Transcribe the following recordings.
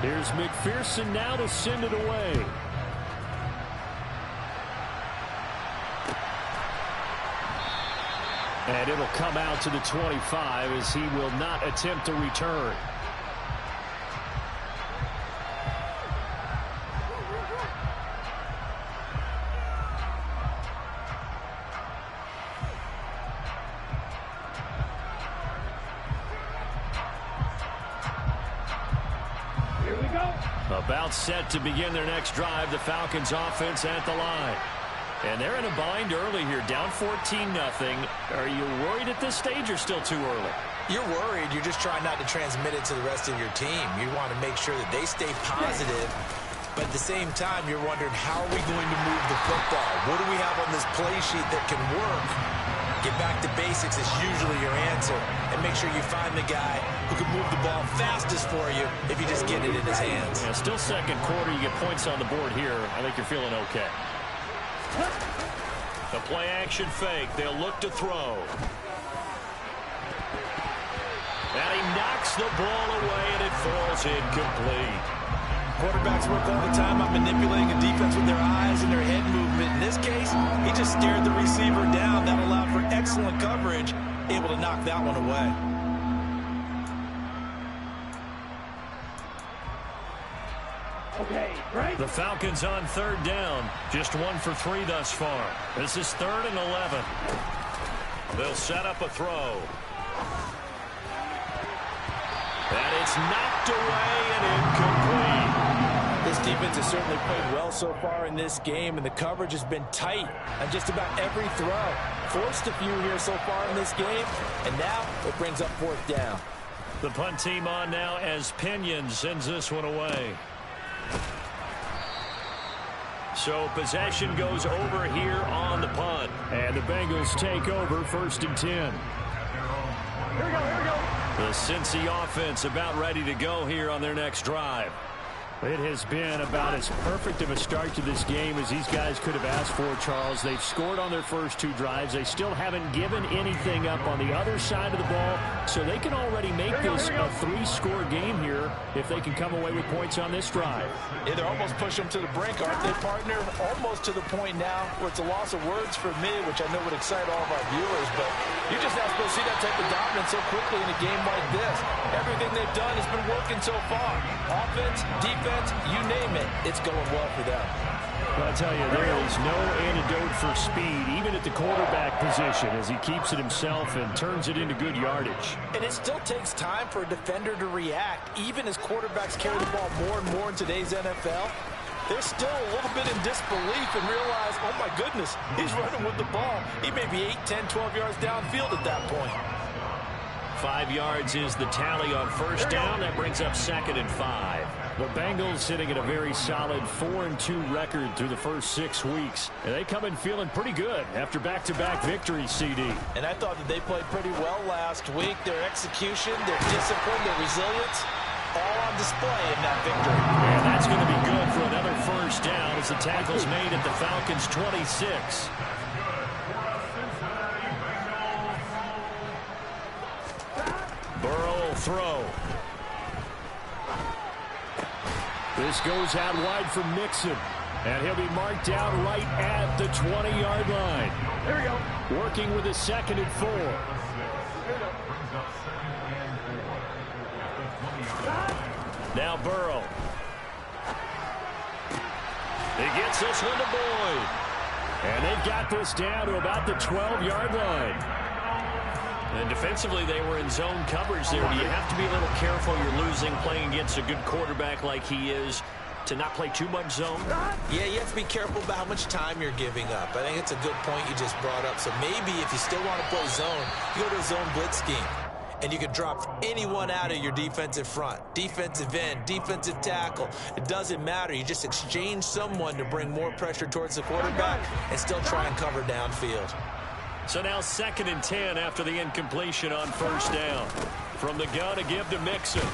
Here's McPherson now to send it away. And it'll come out to the 25 as he will not attempt to return. About set to begin their next drive. The Falcons offense at the line. And they're in a bind early here, down 14-0. Are you worried at this stage or still too early? You're worried. You're just trying not to transmit it to the rest of your team. You want to make sure that they stay positive. But at the same time, you're wondering, how are we going to move the football? What do we have on this play sheet that can work? Get back to basics is usually your answer. And make sure you find the guy who can move the ball fastest for you if you just get it in his hands. Yeah, still second quarter. You get points on the board here. I think you're feeling okay. The play-action fake. They'll look to throw. And he knocks the ball away, and it falls incomplete. Quarterbacks work all the time on manipulating a defense with their eyes and their head movement. In this case, he just stared the receiver down. That allowed for excellent coverage, able to knock that one away. Okay, right. The Falcons on third down. Just 1 for 3 thus far. This is 3rd and 11. They'll set up a throw. And it's knocked away and incomplete. This defense has certainly played well so far in this game, and the coverage has been tight on just about every throw. Forced a few here so far in this game, and now it brings up 4th down. The punt team on now as Pinion sends this one away. So possession goes over here on the punt. And the Bengals take over 1st and 10. Here we go. The Cincy offense about ready to go here on their next drive. It has been about as perfect of a start to this game as these guys could have asked for, Charles. They've scored on their first 2 drives. They still haven't given anything up on the other side of the ball, so they can already make this a 3-score game here if they can come away with points on this drive. Yeah, they're almost pushing them to the brink, aren't they, partner? Almost to the point now where it's a loss of words for me, which I know would excite all of our viewers, but you're just not supposed to see that type of dominance so quickly in a game like this. Everything they've done has been working so far. Offense, defense, you name it, it's going well for them. But I tell you, there is no antidote for speed, even at the quarterback position, as he keeps it himself and turns it into good yardage. And it still takes time for a defender to react, even as quarterbacks carry the ball more and more in today's NFL. They're still a little bit in disbelief and realize, oh my goodness, he's running with the ball. He may be 8, 10, 12 yards downfield at that point. 5 yards is the tally on 1st down. That brings up 2nd and 5. The Bengals sitting at a very solid 4-2 record through the first 6 weeks. And they come in feeling pretty good after back-to-back victories, CD. And I thought that they played pretty well last week. Their execution, their discipline, their resilience, all on display in that victory. And that's going to be good for another 1st down as the tackle's made at the Falcons' 26. Burrow will throw. This goes out wide for Mixon. And he'll be marked down right at the 20-yard line. There we go. Working with a 2nd and 4. Now Burrow. He gets this one to Boyd. And they've got this down to about the 12-yard line. And defensively, they were in zone coverage there. Do you have to be a little careful? You're losing, playing against a good quarterback like he is, to not play too much zone? Yeah, you have to be careful about how much time you're giving up. I think it's a good point you just brought up. So maybe if you still want to play zone, you go to a zone blitz scheme. And you can drop anyone out of your defensive front. Defensive end, defensive tackle. It doesn't matter. You just exchange someone to bring more pressure towards the quarterback and still try and cover downfield. So now 2nd and 10 after the incompletion on 1st down. From the gun to give to Mixon.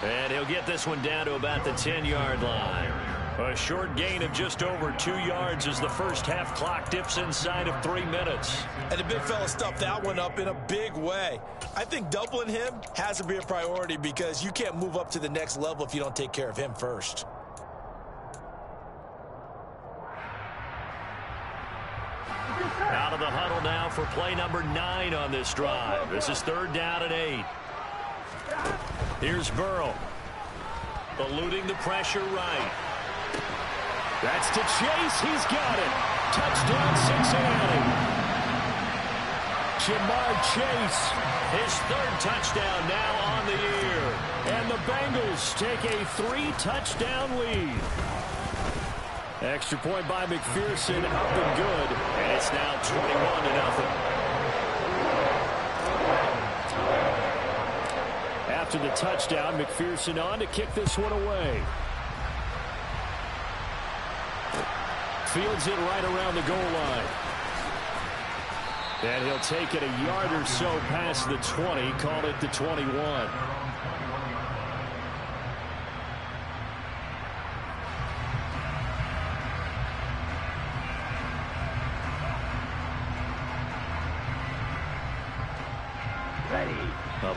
And he'll get this one down to about the 10-yard line. A short gain of just over 2 yards as the first half clock dips inside of 3 minutes. And the big fella stuffed that one up in a big way. I think doubling him has to be a priority because you can't move up to the next level if you don't take care of him first. Out of the huddle now for play number 9 on this drive. This is 3rd down and 8. Here's Burrow. Eluding the pressure right. That's to Chase. He's got it. Touchdown, Cincinnati. Jamar Chase, his 3rd touchdown now on the year. And the Bengals take a 3-touchdown lead. Extra point by McPherson, up and good. And it's now 21-0. After the touchdown, McPherson on to kick this one away. Fields it right around the goal line. And he'll take it a yard or so past the 20, call it the 21.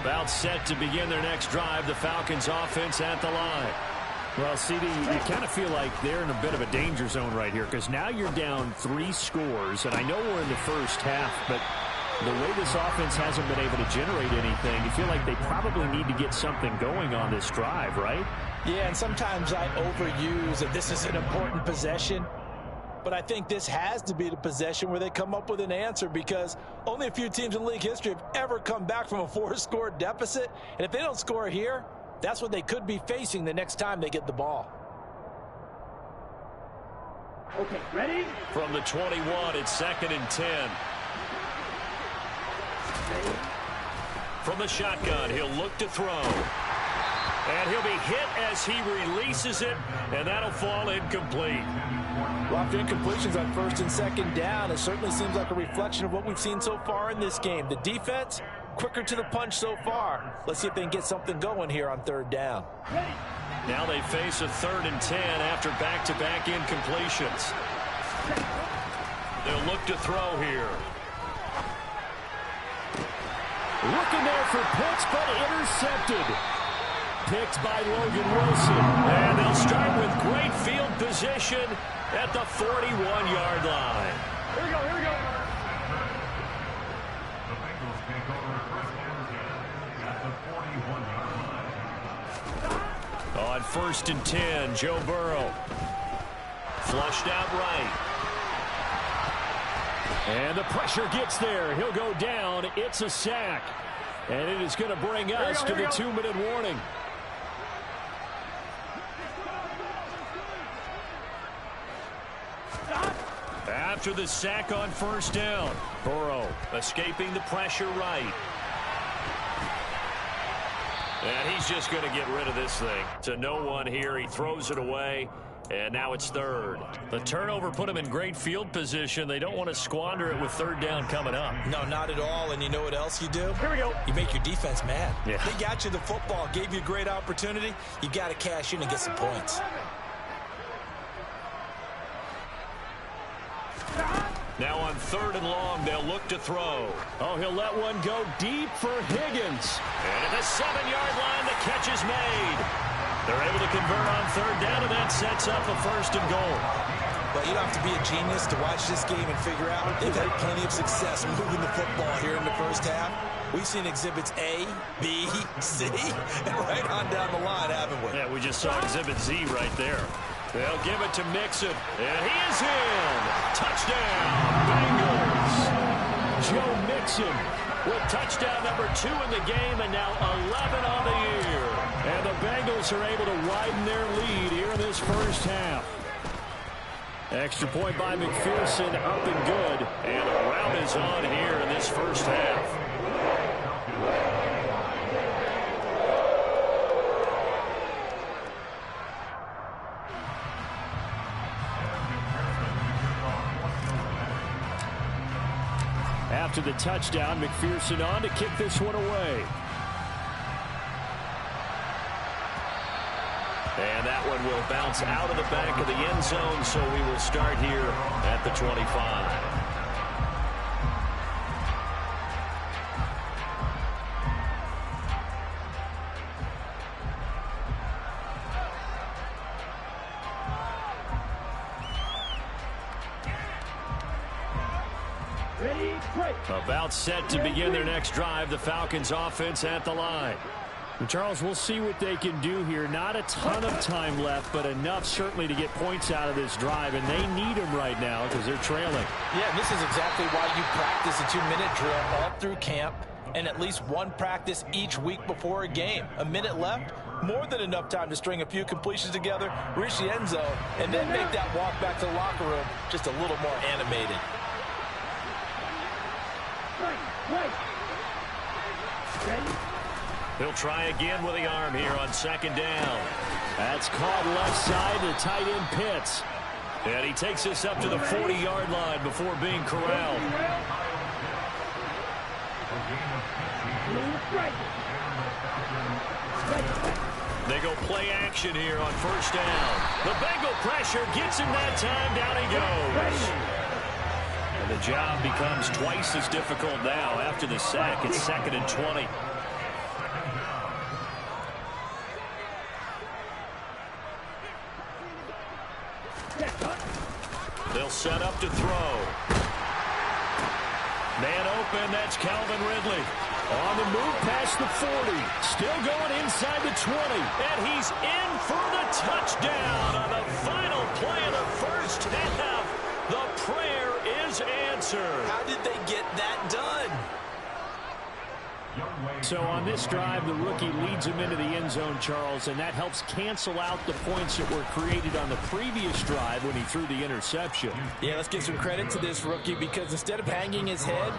About set to begin their next drive. The Falcons offense at the line. Well, CD, you kind of feel like they're in a bit of a danger zone right here because now you're down 3 scores. And I know we're in the first half, but the way this offense hasn't been able to generate anything, you feel like they probably need to get something going on this drive, right? Yeah, and sometimes I overuse that this is an important possession. But I think this has to be the possession where they come up with an answer because only a few teams in league history have ever come back from a 4-score deficit. And if they don't score here, that's what they could be facing the next time they get the ball. Okay, ready? From the 21, it's 2nd and 10. From the shotgun, he'll look to throw. And he'll be hit as he releases it, and that'll fall incomplete. Well, after incompletions on 1st and 2nd down, it certainly seems like a reflection of what we've seen so far in this game. The defense, quicker to the punch so far. Let's see if they can get something going here on 3rd down. Now they face a 3rd and 10 after back-to-back incompletions. They'll look to throw here. Looking there for Pitts, but intercepted. Picked by Logan Wilson. And they'll start with great field position at the 41-yard line. Here we go, here we go. The Bengals take over first and 10 at the 41-yard line. On 1st and 10, Joe Burrow. Flushed out right. And the pressure gets there. He'll go down. It's a sack. And it is going to bring us to the 2-minute warning. After the sack on 1st down, Burrow escaping the pressure right. And he's just going to get rid of this thing. To no one here. He throws it away. And now it's 3rd. The turnover put him in great field position. They don't want to squander it with 3rd down coming up. No, not at all. And you know what else you do? Here we go. You make your defense mad. Yeah. They got you the football, gave you a great opportunity. You got to cash in and get some points. Now on 3rd and long, they'll look to throw. Oh, he'll let one go deep for Higgins. And at the 7-yard line, the catch is made. They're able to convert on 3rd down, and that sets up a 1st and goal. But you don't have to be a genius to watch this game and figure out they've had plenty of success moving the football here in the first half. We've seen exhibits A, B, C, and right on down the line, haven't we? Yeah, we just saw exhibit Z right there. They'll give it to Mixon, and he is in. Touchdown, Bengals. Joe Mixon with touchdown number 2 in the game, and now 11 on the year. And the Bengals are able to widen their lead here in this first half. Extra point by McPherson, up and good. And a rout is on here in this first half. After the touchdown, McPherson on to kick this one away. And that one will bounce out of the back of the end zone, so we will start here at the 25. About set to begin their next drive, the Falcons offense at the line. And Charles, we'll see what they can do here. Not a ton of time left, but enough certainly to get points out of this drive, and they need them right now because they're trailing. Yeah, this is exactly why you practice a 2-minute drill all through camp and at least one practice each week before a game. A minute left, more than enough time to string a few completions together, reach the end zone, and then make that walk back to the locker room just a little more animated. He'll try again with the arm here on second down. That's caught left side to tight end Pitts. And he takes this up to the 40-yard line before being corralled. They go play action here on first down. The Bengal pressure gets him that time. Down he goes. And the job becomes twice as difficult now after the sack. It's 2nd and 20. They'll set up to throw. Man open, that's Calvin Ridley. On the move past the 40. Still going inside the 20. And he's in for the touchdown on the final play of the first half. The prayer is answered. How did they get that done? So on this drive, the rookie leads him into the end zone, Charles, and that helps cancel out the points that were created on the previous drive when he threw the interception. Yeah, let's give some credit to this rookie because instead of hanging his head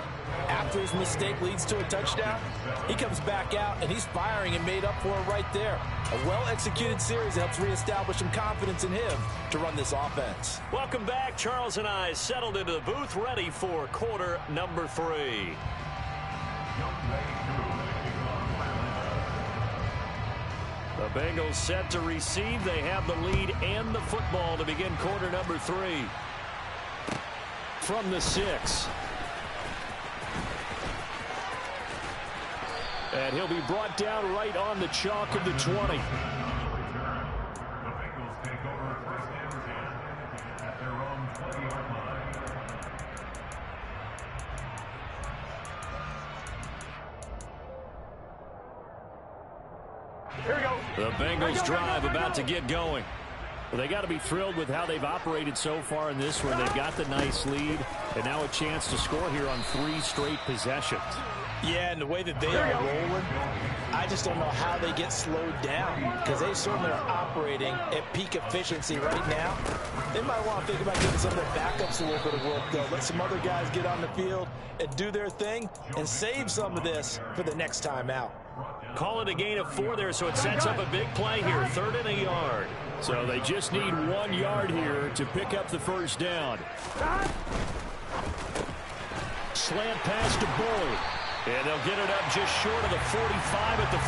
after his mistake leads to a touchdown, he comes back out and he's firing and made up for it right there. A well-executed series that helps reestablish some confidence in him to run this offense. Welcome back. Charles and I settled into the booth ready for quarter number 3. The Bengals set to receive. They have the lead and the football to begin quarter number 3. From the 6. And he'll be brought down right on the chalk of the 20. The Bengals drive about to get going. Well, they got to be thrilled with how they've operated so far in this one. They've got the nice lead, and now a chance to score here on 3 straight possessions. Yeah, and the way that they are rolling, I just don't know how they get slowed down because they certainly are operating at peak efficiency right now. They might want to think about giving some of their backups a little bit of work, though. Let some other guys get on the field and do their thing and save some of this for the next time out. Call it a gain of 4 there, so it sets up a big play here, 3rd and a yard. So they just need 1 yard here to pick up the first down. Slant pass to Boyd. And they'll get it up just short of the 45 at the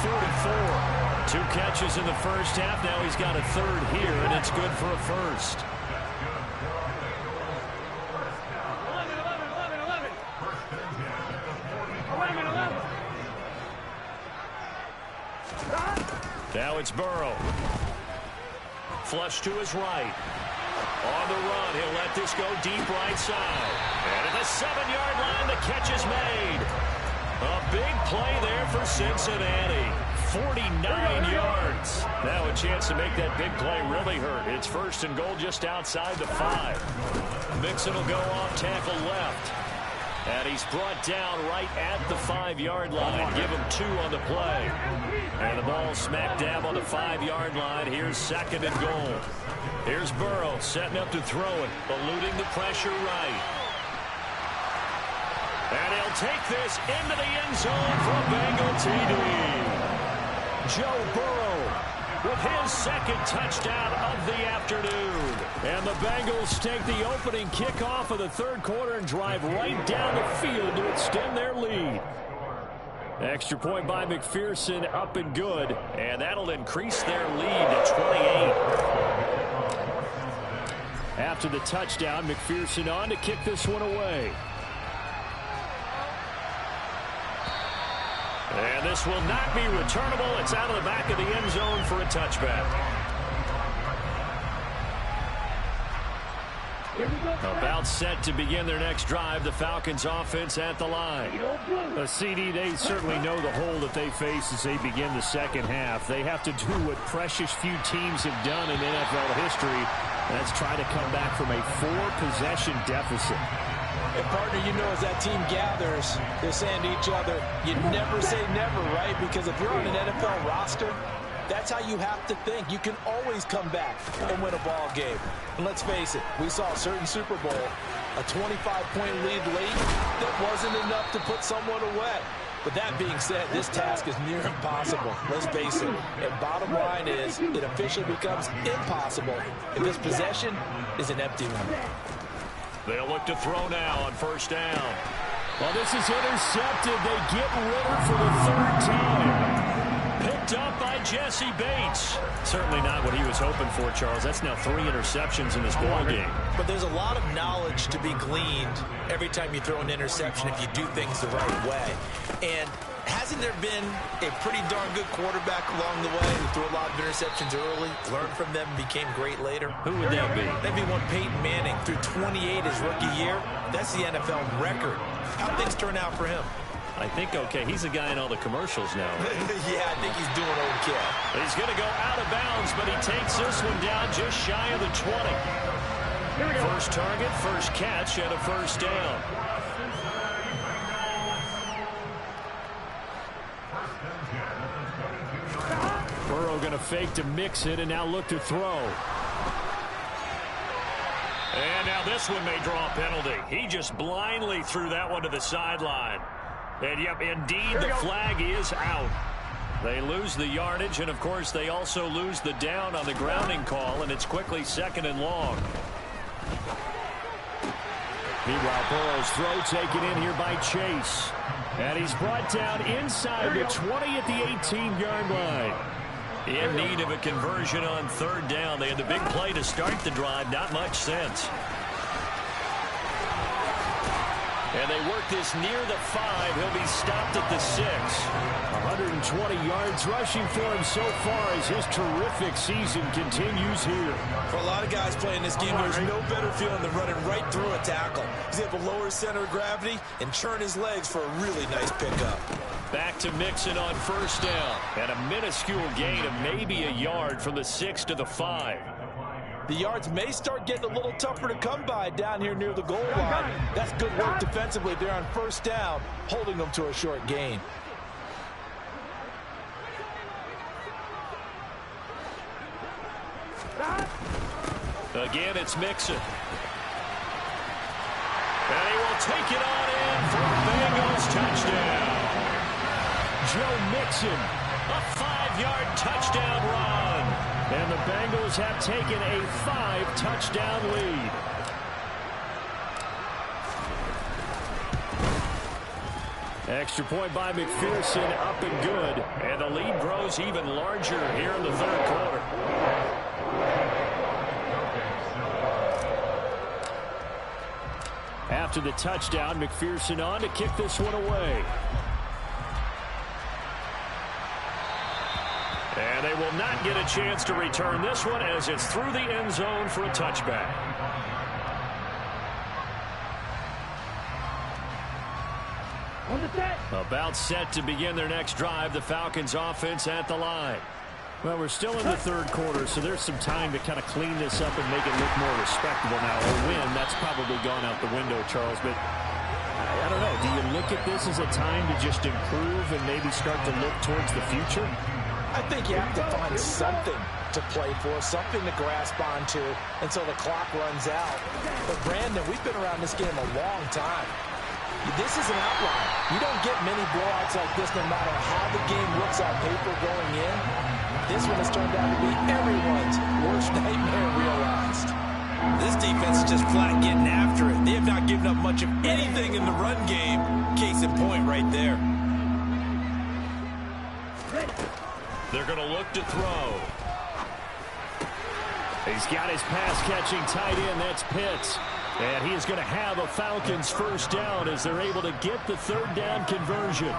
44. 2 catches in the first half. Now he's got a 3rd here, and it's good for a first. 11. Now it's Burrow. Flush to his right. On the run, he'll let this go deep right side. And at the 7-yard line, the catch is made. A big play there for Cincinnati. 49 yards. Now a chance to make that big play really hurt. It's 1st and goal just outside the 5. Mixon will go off tackle left. And he's brought down right at the 5-yard line. Give him 2 on the play. And the ball smack dab on the 5-yard line. Here's 2nd and goal. Here's Burrow setting up to throw it, eluding the pressure right. And he'll take this into the end zone for a Bengal TD. Joe Burrow with his 2nd touchdown of the afternoon. And the Bengals take the opening kickoff of the 3rd quarter and drive right down the field to extend their lead. Extra point by McPherson, up and good. And that'll increase their lead to 28. After the touchdown, McPherson on to kick this one away. And this will not be returnable. It's out of the back of the end zone for a touchback. About set to begin their next drive. The Falcons offense at the line. A CD, they certainly know the hole that they face as they begin the second half. They have to do what precious few teams have done in NFL history. That's try to come back from a 4-possession deficit. And partner, you know, as that team gathers, they're saying to each other, you never say never, right? Because if you're on an NFL roster, that's how you have to think. You can always come back and win a ball game. And let's face it, we saw a certain Super Bowl, a 25-point lead late that wasn't enough to put someone away. But that being said, this task is near impossible. Let's face it. And bottom line is, it officially becomes impossible if this possession is an empty one. They'll look to throw now on first down. Well, this is intercepted. They get Ritter for the third time. Picked up by Jesse Bates. Certainly not what he was hoping for, Charles. That's now 3 interceptions in this ball game. But there's a lot of knowledge to be gleaned every time you throw an interception if you do things the right way. And hasn't there been a pretty darn good quarterback along the way who threw a lot of interceptions early, learned from them, became great later? Who would that be? That'd be one Peyton Manning. Threw 28 his rookie year. That's the NFL record. How'd things turn out for him? I think okay. He's a guy in all the commercials now. Yeah, I think he's doing okay. He's going to go out of bounds, but he takes this one down just shy of the 20. First target, first catch, and a first down. Burrow going to fake to mix it and now look to throw. And now this one may draw a penalty. He just blindly threw that one to the sideline. And yep, indeed, the flag is out. They lose the yardage, and of course they also lose the down on the grounding call, and it's quickly 2nd and long. Meanwhile, Burrow's throw taken in here by Chase. And he's brought down inside the 20 at the 18-yard line. In need of a conversion on third down. They had the big play to start the drive. Not much sense. And they work this near the 5. He'll be stopped at the 6. 120 yards rushing for him so far as his terrific season continues here. For a lot of guys playing this game, there's no better feeling than running right through a tackle. He's able to lower his center of gravity and churn his legs for a really nice pickup. Back to Mixon on first down. And a minuscule gain of maybe a yard from the 6 to the 5. The yards may start getting a little tougher to come by down here near the goal line. That's good work defensively there on first down, holding them to a short gain. Again, it's Mixon. And he will take it on in for a Bengals touchdown. Joe Mixon, a 5-yard touchdown run. And the Bengals have taken a 5-touchdown lead. Extra point by McPherson, up and good. And the lead grows even larger here in the third quarter. After the touchdown, McPherson on to kick this one away. And they will not get a chance to return this one as it's through the end zone for a touchback. About set to begin their next drive. The Falcons offense at the line. Well, we're still in the third quarter, so there's some time to kind of clean this up and make it look more respectable now. A win, that's probably gone out the window, Charles, but I don't know. Do you look at this as a time to just improve and maybe start to look towards the future? I think you have to find something to play for, something to grasp onto until the clock runs out. But, Brandon, we've been around this game a long time. This is an outlier. You don't get many blowouts like this no matter how the game looks on paper going in. This one has turned out to be everyone's worst nightmare realized. This defense is just flat getting after it. They have not given up much of anything in the run game. Case in point right there. They're going to look to throw. He's got his pass-catching tight end. That's Pitts. And he is going to have a Falcons first down as they're able to get the third down conversion.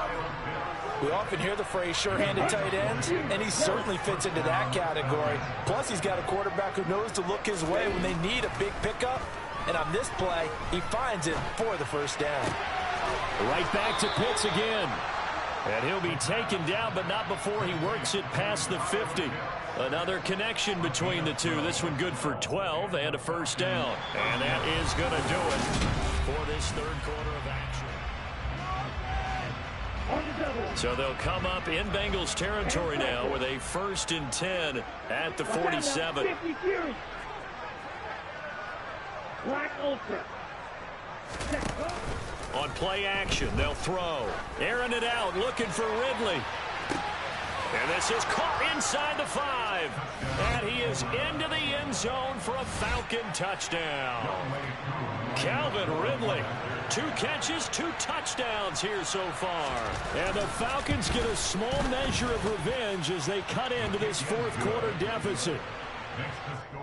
We often hear the phrase sure-handed tight ends, and he certainly fits into that category. Plus, he's got a quarterback who knows to look his way when they need a big pickup. And on this play, he finds it for the first down. Right back to Pitts again. And he'll be taken down, but not before he works it past the 50. Another connection between the two. This one good for 12 and a first down. And that is going to do it for this third quarter of action. So they'll come up in Bengals territory now with a 1st and 10 at the 47. Black Ultra. On play action, they'll throw. Airing it out, looking for Ridley. And this is caught inside the 5. And he is into the end zone for a Falcon touchdown. Calvin Ridley. 2 catches, 2 touchdowns here so far. And the Falcons get a small measure of revenge as they cut into this fourth quarter deficit.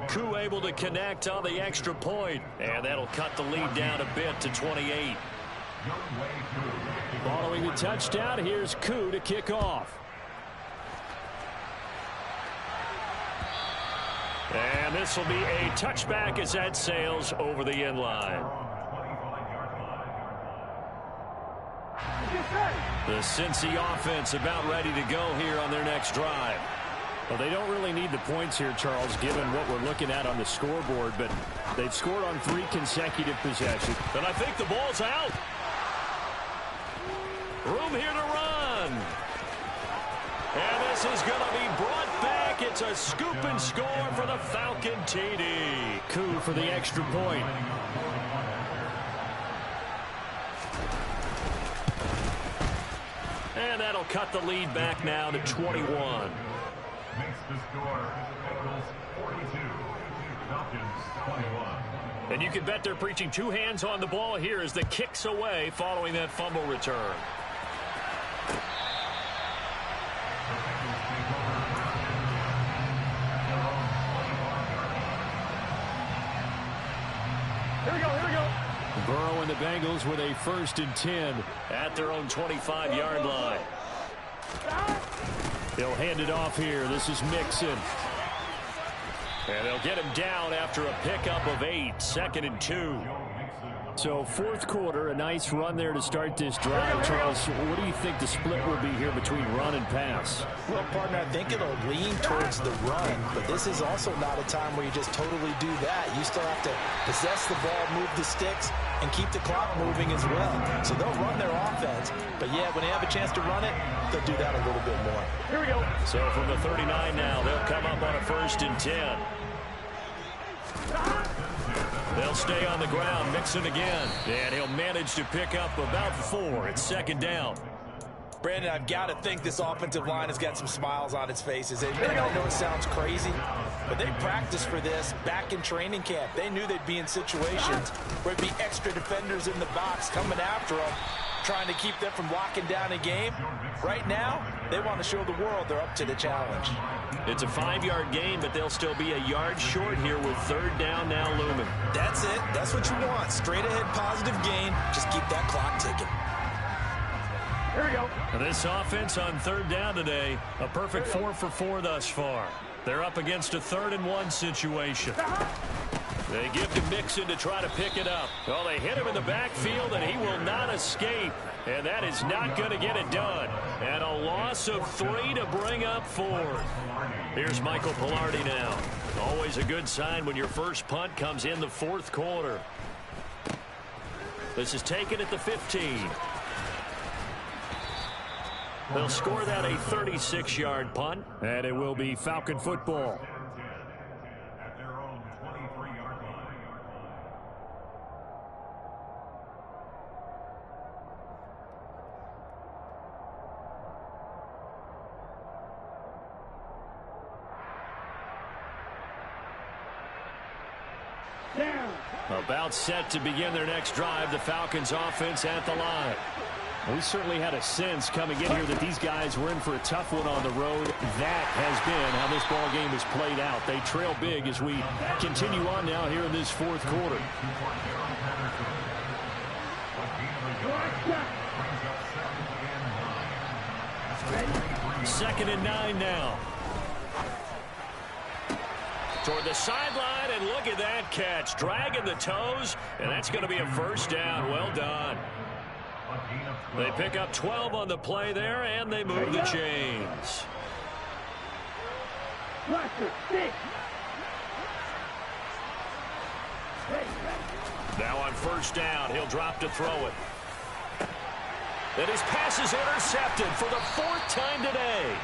Koo able to connect on the extra point. And that'll cut the lead down a bit to 28. Following the touchdown, here's Koo to kick off. And this will be a touchback as that sails over the end line. The Cincy offense about ready to go here on their next drive. Well, they don't really need the points here, Charles, given what we're looking at on the scoreboard, but they've scored on 3 consecutive possessions. And I think the ball's out. Room here to run. And this is going to be brought back. It's a scoop and score for the Falcon TD. Koo for the extra point. And that'll cut the lead back now to 21. Makes the score Bengals 42, Falcons 21. And you can bet they're preaching 2 hands on the ball here as the kicks away following that fumble return. Here we go, here we go. Burrow and the Bengals with a 1st and 10 at their own 25-yard line. They'll hand it off here. This is Mixon. And they'll get him down after a pickup of 8, 2nd and 2. So fourth quarter, a nice run there to start this drive. Charles, what do you think the split will be here between run and pass? Well, partner, I think it'll lean towards the run, but this is also not a time where you just totally do that. You still have to possess the ball, move the sticks, and keep the clock moving as well. So they'll run their offense, but yeah, when they have a chance to run it, they'll do that a little bit more. Here we go. So from the 39 now, they'll come up on a 1st and 10. They'll stay on the ground, Mixon again, and he'll manage to pick up about 4. It's 2nd down. Brandon, I've got to think this offensive line has got some smiles on its faces. And I know it sounds crazy, but they practiced for this back in training camp. They knew they'd be in situations where it'd be extra defenders in the box coming after them, trying to keep them from locking down a game. Right now, they want to show the world they're up to the challenge. It's a 5-yard gain, but they'll still be a yard short here with 3rd down now looming. That's it. That's what you want. Straight ahead positive gain. Just keep that clock ticking. Here we go. This offense on 3rd down today, a perfect 4 for 4 thus far. They're up against a 3rd and 1 situation. They give to Mixon to try to pick it up. Well, they hit him in the backfield, and he will not escape. And that is not going to get it done. And a loss of 3 to bring up 4th. Here's Michael Pilardi now. Always a good sign when your first punt comes in the 4th quarter. This is taken at the 15. They'll score that a 36-yard punt, and it will be Falcon football. At their own 23-yard line. Down. About set to begin their next drive, the Falcons offense at the line. We certainly had a sense coming in here that these guys were in for a tough one on the road. That has been how this ball game has played out. They trail big as we continue on now here in this fourth quarter. Second and 9 now. Toward the sideline, and look at that catch. Dragging the toes, and that's going to be a first down. Well done. They pick up 12 on the play there, and they move the chains. Now on first down, he'll drop to throw it. And his pass is intercepted for the 4th time today.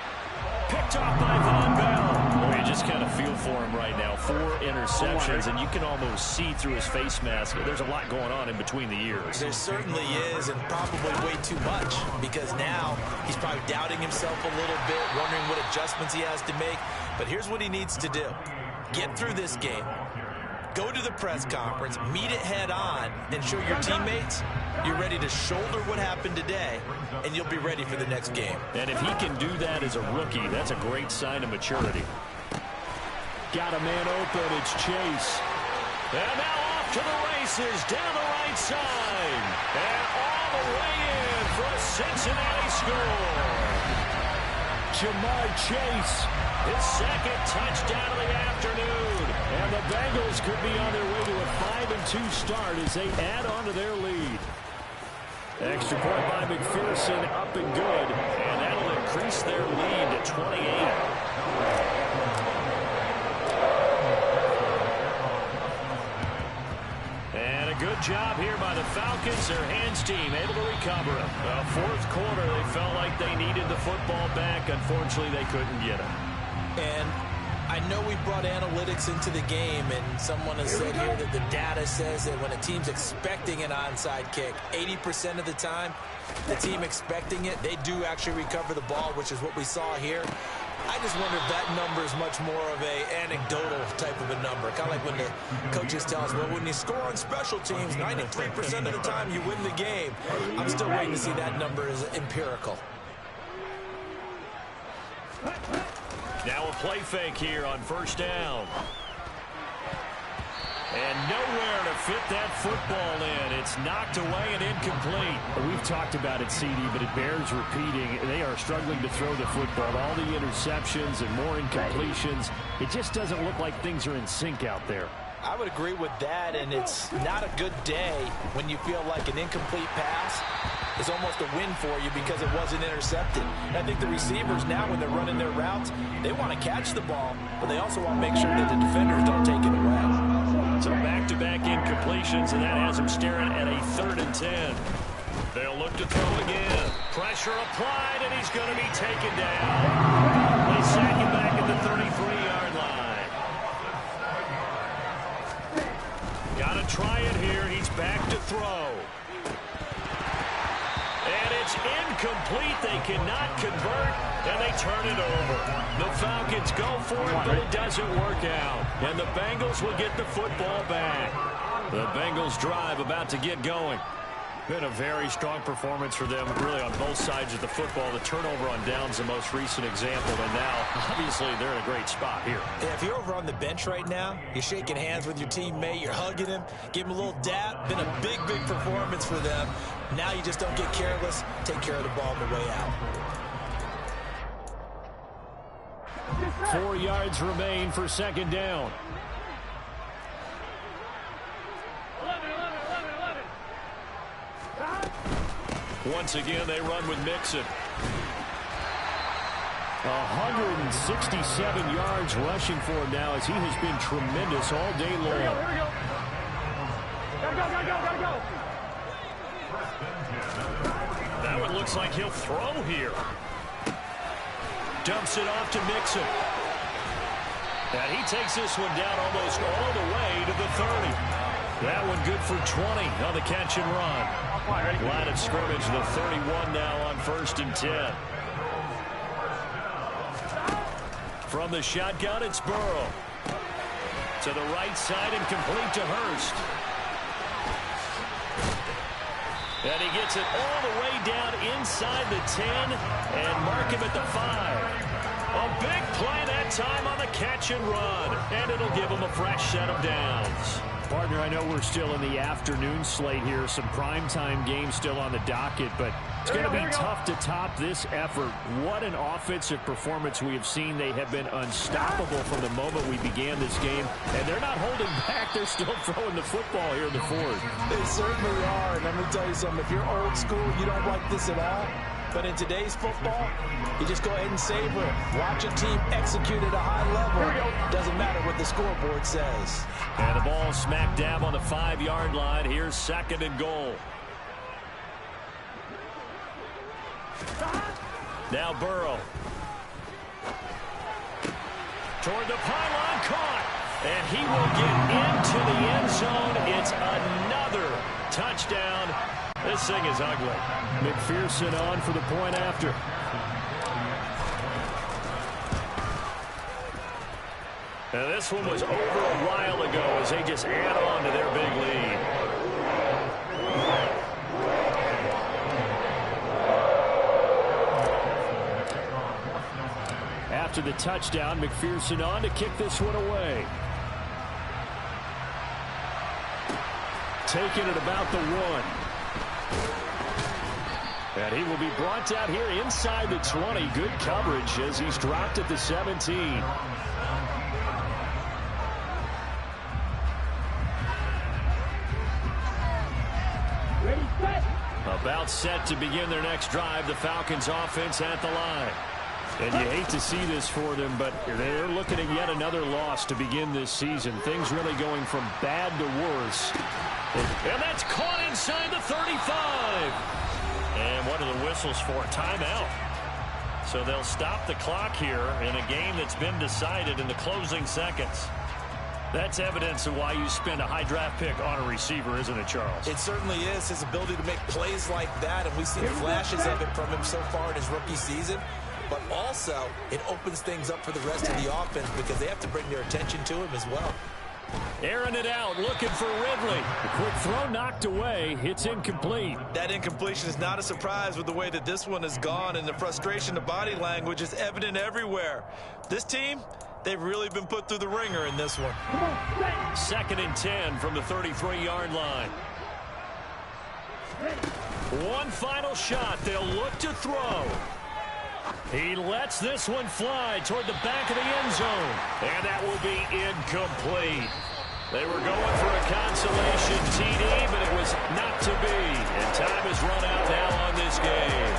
Picked off by Von Bell. Well, you just kind of feel for him right now. 4 interceptions, and you can almost see through his face mask. There's a lot going on in between the ears. There certainly is, and probably way too much, because now he's probably doubting himself a little bit, wondering what adjustments he has to make. But here's what he needs to do. Get through this game. Go to the press conference, meet it head on, and show your teammates you're ready to shoulder what happened today, and you'll be ready for the next game. And if he can do that as a rookie, that's a great sign of maturity. Got a man open. It's Chase. And now off to the races down the right side. And all the way in for a Cincinnati score. Jamar Chase, his 2nd touchdown of the afternoon. And the Bengals could be on their way to a 5-2 start as they add on to their lead. Extra point by McPherson, up and good. And that'll increase their lead to 28. And a good job here by the Falcons. Their hands team able to recover it. The 4th quarter, they felt like they needed the football back. Unfortunately, they couldn't get it. And I know we brought analytics into the game, and someone has said here that the data says that when a team's expecting an onside kick, 80% of the time, the team expecting it, they do actually recover the ball, which is what we saw here. I just wonder if that number is much more of a anecdotal type of a number. Kind of like when the coaches tell us, well, when you score on special teams, 93% of the time you win the game. I'm still waiting to see that number is empirical. Now a play fake here on first down. And nowhere to fit that football in. It's knocked away and incomplete. We've talked about it, CD, but it bears repeating. They are struggling to throw the football. All the interceptions and more incompletions. It just doesn't look like things are in sync out there. I would agree with that, and it's not a good day when you feel like an incomplete pass is almost a win for you because it wasn't intercepted. And I think the receivers now, when they're running their routes, they want to catch the ball, but they also want to make sure that the defenders don't take it away. So back-to-back incompletions, and that has them staring at a 3rd and 10. They'll look to throw again. Pressure applied, and he's going to be taken down. They sack him back at the 33-yard line. Got to try it here. He's back to throw. And it's incomplete. They cannot convert, and they turn it over. The Falcons go for it, but it doesn't work out. And the Bengals will get the football back. The Bengals drive about to get going. Been a very strong performance for them, really, on both sides of the football. The turnover on downs, the most recent example, and now, obviously, they're in a great spot here. Yeah, if you're over on the bench right now, you're shaking hands with your teammate, you're hugging him, give him a little dap. Been a big, big performance for them. Now you just don't get careless. Take care of the ball on the way out. 4 yards remain for 2nd down. Once again, they run with Mixon. 167 yards rushing for him now as he has been tremendous all day long. Here we go. Gotta go. That one looks like he'll throw here. Dumps it off to Mixon. And he takes this one down almost all the way to the 30. That one good for 20 on the catch and run. Line of scrimmage, the 31 now on 1st and 10. From the shotgun, it's Burrow. To the right side and complete to Hurst. And he gets it all the way down inside the 10 and mark him at the 5. A big play that time on the catch and run. And it'll give him a fresh set of downs. Partner, I know we're still in the afternoon slate here. Some primetime games still on the docket, but it's going to be tough to top this effort. What an offensive performance we have seen. They have been unstoppable from the moment we began this game, and they're not holding back. They're still throwing the football here in the fourth. They certainly are, and let me tell you something. If you're old school, you don't like this at all. But in today's football, you just go ahead and savor it. Watch a team execute at a high level. Doesn't matter what the scoreboard says. And the ball smack dab on the 5-yard line. Here's 2nd and goal. Now Burrow. Toward the pylon, caught. And he will get into the end zone. It's another touchdown. This thing is ugly. McPherson on for the point after. Now this one was over a while ago as they just add on to their big lead. After the touchdown, McPherson on to kick this one away. Taking it about the 1. And he will be brought down here inside the 20. Good coverage as he's dropped at the 17. Ready, set. About set to begin their next drive. The Falcons offense at the line. And you hate to see this for them, but they're looking at yet another loss to begin this season. Things really going from bad to worse. And that's caught inside the 35. And what are the whistles for? Timeout. So they'll stop the clock here in a game that's been decided in the closing seconds. That's evidence of why you spend a high draft pick on a receiver, isn't it, Charles? It certainly is. His ability to make plays like that, and we've seen flashes of it from him so far in his rookie season. But also, it opens things up for the rest of the offense because they have to bring their attention to him as well. Airing it out, looking for Ridley. The quick throw knocked away. It's incomplete. That incompletion is not a surprise with the way that this one has gone, and the frustration of body language is evident everywhere. This team, they've really been put through the ringer in this one. 2nd and 10 from the 33-yard line. One final shot. They'll look to throw. He lets this one fly toward the back of the end zone. And that will be incomplete. They were going for a consolation TD, but it was not to be. And time has run out now on this game.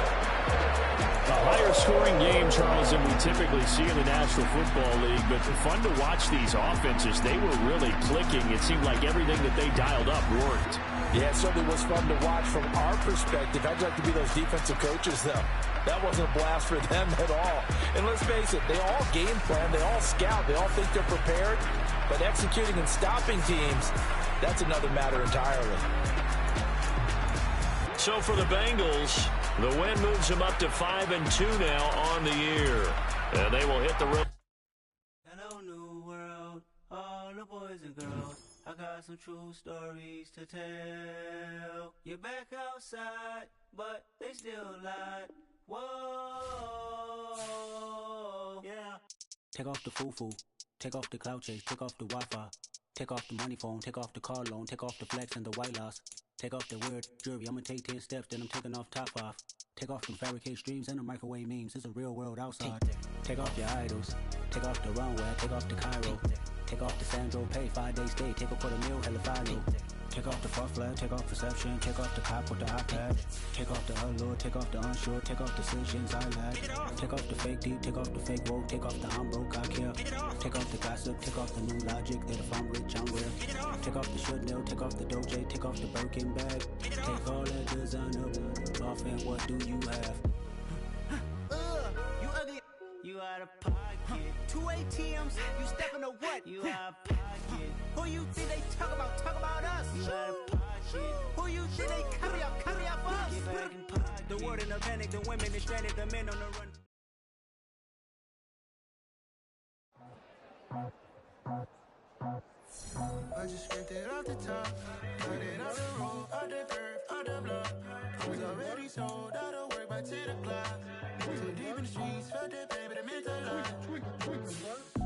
A higher scoring game, Charles, than we typically see in the National Football League. But fun to watch these offenses. They were really clicking. It seemed like everything that they dialed up worked. Yeah, it certainly was fun to watch from our perspective. I'd like to be those defensive coaches, though. That wasn't a blast for them at all. And let's face it, they all game plan, they all scout, they all think they're prepared. But executing and stopping teams, that's another matter entirely. So for the Bengals, the win moves them up to 5-2 now on the year. And they will hit the road. Hello, new world, all the boys and girls. I got some true stories to tell. You're back outside, but they still lied. Whoa, yeah. Take off the foo-foo, take off the cloud chase, take off the Wi-Fi, take off the money phone, take off the car loan, take off the flex and the white loss, take off the weird jewelry. I'ma take 10 steps, then I'm taking off top 5. Take off them fabricate streams and the microwave memes. It's a real world outside. Take off your idols, take off the runway, take off the Cairo, take off the Sandro Pay, 5-day stay, take a $250,000, hella final. Take off the far flag, take off perception, take off the cop with the iPad, take off the allure, take off the unsure, take off decisions I lack, take off the fake deep, take off the fake woke, take off the I'm broke, I care, take off the gossip, take off the new logic that if I'm rich, I'm rare, take off the should know, take off the doje, take off the Birkin bag, take all that designer off and what do you have? You ugly, you out of pocket, 2 ATMs, you stepping to what? You out of pocket, who you think they talk about us? You out of pocket, who you think they carry up for us? Get back in pocket. The word in the panic, the women is stranded, the men on the run. I just scraped it off the top, got it off the road, out the curve, out the block. I was already sold out of work by 10 o'clock. Too deep in the streets, felt that pain, but it meant a lot.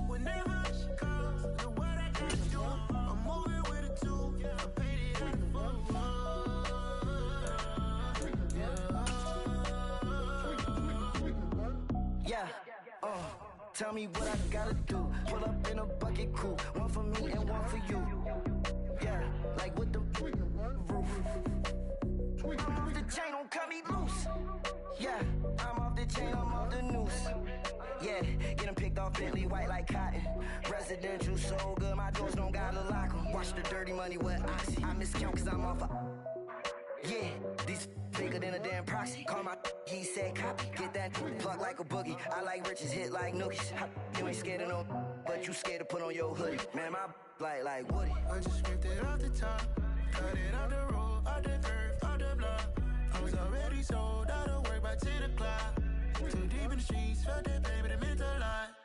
Whenever she calls, know what I gotta do. I'm moving with a two, I paid it out the full. Yeah, tell me what I gotta do. Pull up in a bucket crew, one for me and one for you. Yeah, like with the roof. I'm off the chain, don't cut me loose. Yeah, I'm off the chain, I'm off the noose. Yeah, getting picked off Bentley white like cotton. Residential so good, my doors don't gotta lock 'em. Watch the dirty money with oxy. I miscount cause I'm off yeah, these bigger than a damn proxy. Call my he said copy. Get that plug like a boogie. I like riches, hit like nookies. You ain't scared of no, but you scared to put on your hoodie. Man, my like Woody. I just scraped it off the top, cut it off the road, out the curve, out the block. I was already sold out of work by 10 o'clock. Too deep in the streets, felt that pain, but it meant a lot.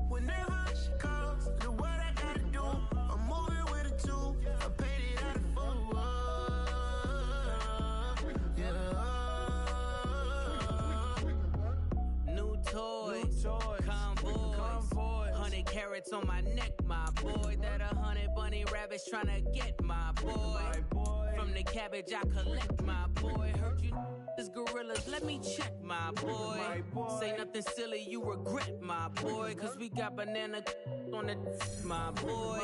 Whenever she calls, know what I gotta do. I'm moving with a two, I paid it out of full. New toys, convoy, 100 carats on my neck, my boy. That 100 bunny rabbits tryna get my boy. From the cabbage I collect, my boy. Heard you this gorillas, let me check, my boy. Say nothing silly, you regret, my boy. Cause we got banana on the my boy.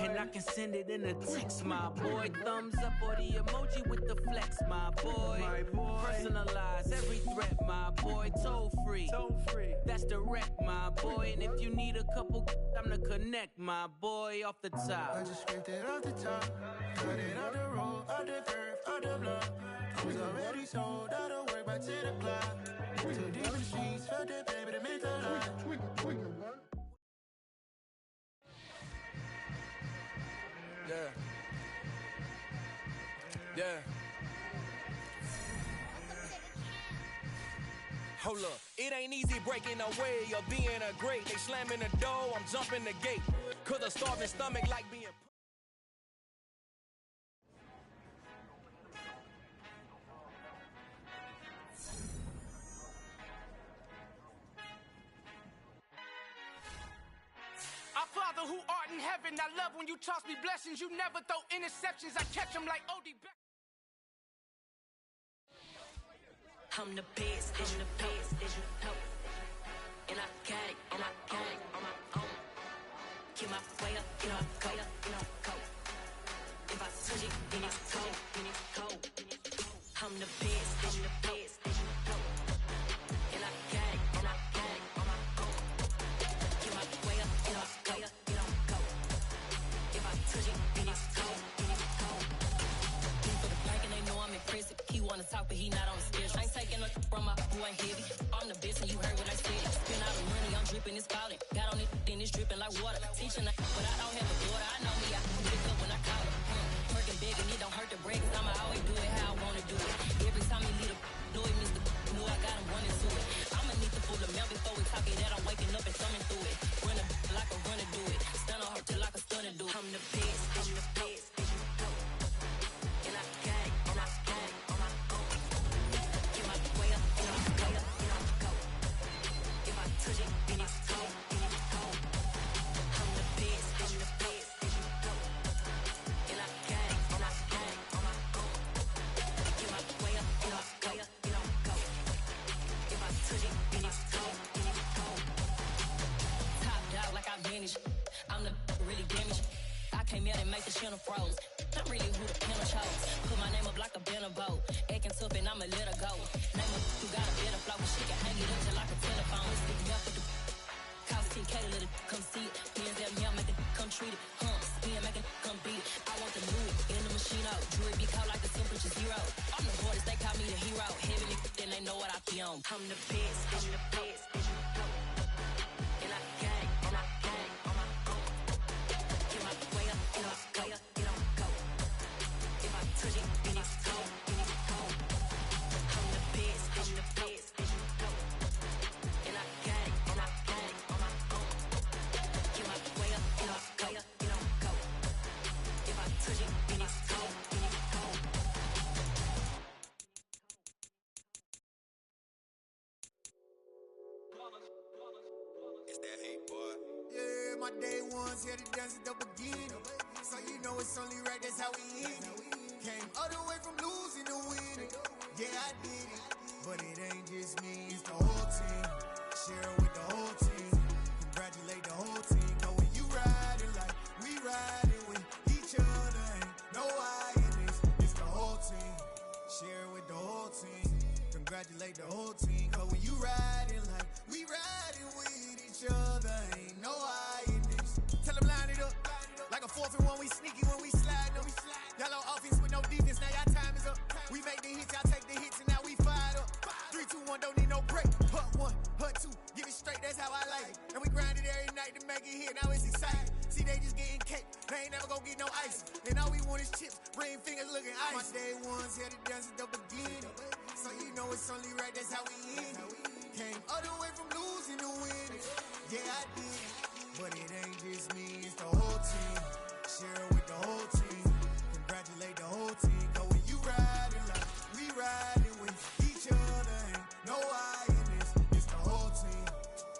And I can send it in a text, my boy. Thumbs up or the emoji with the flex, my boy. Personalize every threat, my boy. Toll free, that's direct, my boy. And if you need a couple, I'm the connect, my boy. Off the top, I just scraped it off the top, cut it off the road, out the curve, out the block. I was already sold out of work by 10 o'clock. Too deep in the streets, felt that pain, but it meant a lot. Yeah. Hold up, it ain't easy breaking away or being a great. They slamming the door, I'm jumping the gate. Cause a starving stomach like being. Our Father who art in heaven, I love when you toss me blessings. You never throw interceptions, I catch them like O.D. Beck. I'm the best, and the best, as you know. And I got it, on my own. Get my way up, get up, go. If I touch it, then it's cold. I'm the best, and the best, as you know. And I got it, on my own. Get my way up, get up, go. If I touch it, then it's cold. He for the bike and they know I'm impressive. He wanna talk, but he not on the schedule. I ain't taking a from my boy heavy. I'm the best and you heard what I said. Spend all the money, I'm dripping, it's falling. Got on it, then it's dripping like water. Teaching but I don't have a daughter. I know me, I can pick up when I call her. Working big and it don't hurt to break. Cause I'ma always do it how I wanna do it. Every time he lead a know it, Mr. Know I got him running to it. I'ma need the full amount before we talk it that I'm waking up and thumbing through it. Run a like a runner do it. Stun on her till like a stunner do it. I'm the best, and the best, and you know. And I got it, on my own. Get my way up, get up, go. If I touch it, then it's cold. I'm the best, and the best, and you know. And I got it, on my own. Get my way up, get up, go. If I touch it, then it's cold. Top dog like I manage. I'm the really damaged. I came out and make the channel froze. I'm really who the panel chose. Put my name up like a banner boat. Acting tough and I'ma let her go. Name up who got a better flow. She can hang it up till like a telephone. It's big up for the cost 10K to let it come see it. Hands at me, I'll make it come treat it. Spin, make it come beat it. I want the new in the machine out. Jewelry be called like the temperature zero. I'm the hardest, they call me the hero. Heaven then they know what I be on. I'm the best, and the best, and you know. And I got it, on my own. Get my way up, get up, go. If I touch it, then it's cold. I'm the best, and the best, and you know. And I got it, on my own. Get my way up, get up, go. my day ones here to dance at the beginning. So you know it's only right, that's how we end it. Came all the way from losing to winning. Yeah, I did it. But it ain't just me, it's the whole team. Share it with the whole team. Congratulate the whole team. Cause when you riding like we riding with each other, ain't no I in this. It's the whole team. Share it with the whole team. Congratulate the whole team. Cause when you riding like we riding with each other, ain't no I in this. Tell them line it up. Like a 4th and 1, we sneaky when we slide them. Yellow offense with no defense, now y'all time is up. We make the hits, y'all take the hits, and now we fired up. 3, 2, 1, don't need no break. Hut 1, hut 2, give it straight, that's how I like it. And we grind it every night to make it hit, now it's exciting. See, they just getting cake, they ain't never gonna get no ice. And all we want is chips, ring fingers looking ice. My day ones here to dance at the beginning. So you know it's only right, that's how we end it. Came all the way from losing to winning. Yeah, I did it. But it ain't just me, it's the whole team. Share it with the whole team. Congratulate the whole team. Cause when you riding like we riding with each other, ain't no I in this. It's the whole team.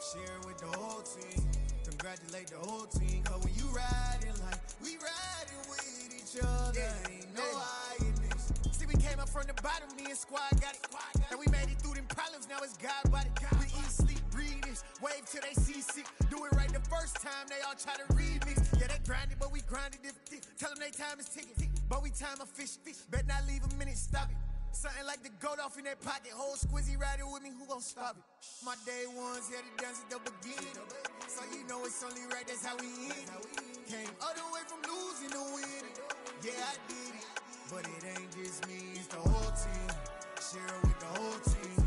Share it with the whole team. Congratulate the whole team. Cause when you riding like we riding with each other, ain't no I in this. See, we came up from the bottom, me and squad got it. And we made it through them problems, now it's God body. We eat, sleep, breathe this. Wave till they see sick. Do it right the first time, they all try to remix. Yeah, they grinded, but we grinded if tell them they time is ticking. But we time a fish. Bet not leave a minute, stop it. Something like the goat off in that pocket. Whole squizzy riding with me, who gon' stop it? My day ones here to dance at the beginning. So you know it's only right, that's how we end it. Came all the way from losing to winning. Yeah, I did it. But it ain't just me, it's the whole team. Share it with the whole team.